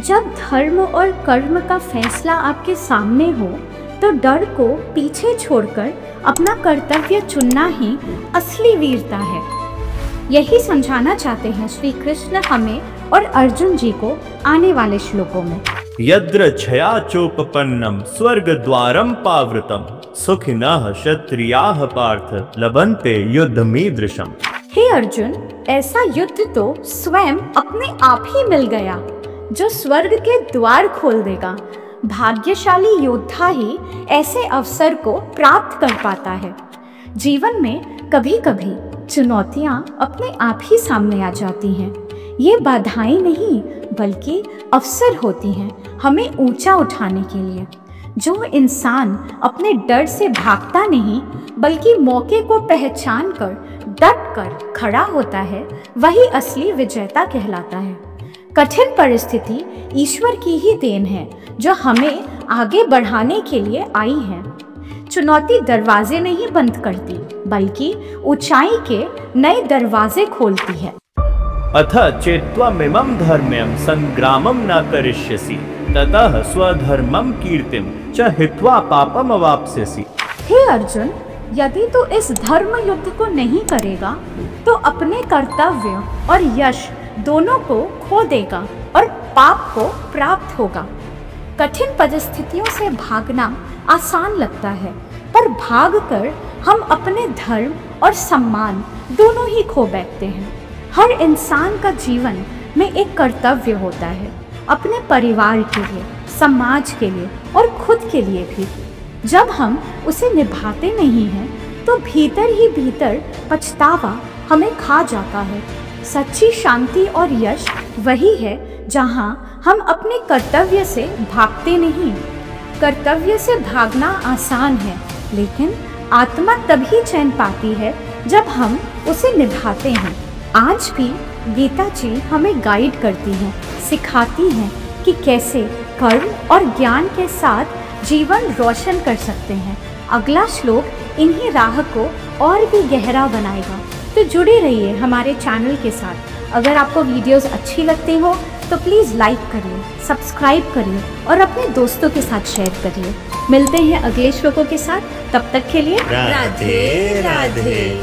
जब धर्म और कर्म का फैसला आपके सामने हो तो डर को पीछे छोड़कर अपना कर्तव्य चुनना ही असली वीरता है। यही समझाना चाहते हैं श्री कृष्ण हमें और अर्जुन जी को आने वाले श्लोकों में। यद्र छया चोपपन्नम स्वर्ग द्वारम पावृतम सुखिनः क्षत्रियाः पार्थ लभन्ते युद्धमीदृशम। हे अर्जुन, ऐसा युद्ध तो स्वयं अपने आप ही मिल गया जो स्वर्ग के द्वार खोल देगा। भाग्यशाली योद्धा ही ऐसे अवसर को प्राप्त कर पाता है। जीवन में कभी कभी चुनौतियां अपने आप ही सामने आ जाती हैं। ये बाधाएं नहीं बल्कि अवसर होती हैं हमें ऊंचा उठाने के लिए। जो इंसान अपने डर से भागता नहीं बल्कि मौके को पहचान कर डट कर खड़ा होता है, वही असली विजेता कहलाता है। कठिन परिस्थिति ईश्वर की ही देन है जो हमें आगे बढ़ाने के लिए आई है। चुनौती दरवाजे नहीं बंद करती बल्कि ऊंचाई के नए दरवाजे खोलती है। अथ चेत्त्वमिमं धर्म्यं संग्रामं न करिष्यसि ततः स्वधर्मं कीर्तिं च हित्वा पापम अवाप्स्यसि। हे अर्जुन, यदि तू इस धर्म युद्ध को नहीं करेगा तो अपने कर्तव्य और यश दोनों को खो देगा और पाप को प्राप्त होगा। कठिन परिस्थितियों से भागना आसान लगता है, पर भागकर हम अपने धर्म और सम्मान दोनों ही खो बैठते हैं। हर इंसान का जीवन में एक कर्तव्य होता है, अपने परिवार के लिए, समाज के लिए और खुद के लिए भी। जब हम उसे निभाते नहीं हैं तो भीतर ही भीतर पछतावा हमें खा जाता है। सच्ची शांति और यश वही है जहाँ हम अपने कर्तव्य से भागते नहीं। कर्तव्य से भागना आसान है, लेकिन आत्मा तभी चैन पाती है जब हम उसे निभाते हैं। आज भी गीता जी हमें गाइड करती हैं, सिखाती हैं कि कैसे कर्म और ज्ञान के साथ जीवन रोशन कर सकते हैं। अगला श्लोक इन्हीं राह को और भी गहरा बनाएगा, तो जुड़े रहिए हमारे चैनल के साथ। अगर आपको वीडियोस अच्छी लगती हो तो प्लीज़ लाइक करिए, सब्सक्राइब करिए और अपने दोस्तों के साथ शेयर करिए। मिलते हैं अगले श्लोकों के साथ, तब तक के लिए राधे राधे।